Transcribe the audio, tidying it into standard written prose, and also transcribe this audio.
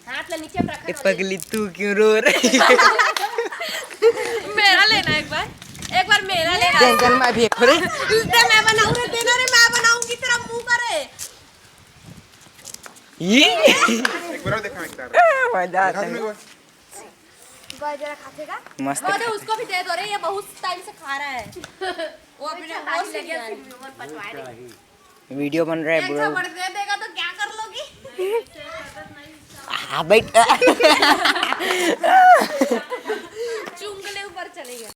हाथ ले नीचे रखा। ए पगली तू क्यों रो रही है? मेरा लेना एक बार मेरा लेना। टेंशन में भी खोले। मैं बनाऊं रे तेरा रे मैं बनाऊंगी तेरा मुंह करे। ये एक बार और देखा एक बार मजा आता है। जरा खातेगा मस्त वो दे उसको भी दे दो रे ये बहुत टाइम से खा रहा है। वो अपने होश ले गया वीडियो बन रहा है एक ब्रो। थप्पड़ दे देगा तो क्या कर लोगी? बैठ चुंगले ऊपर चले गए।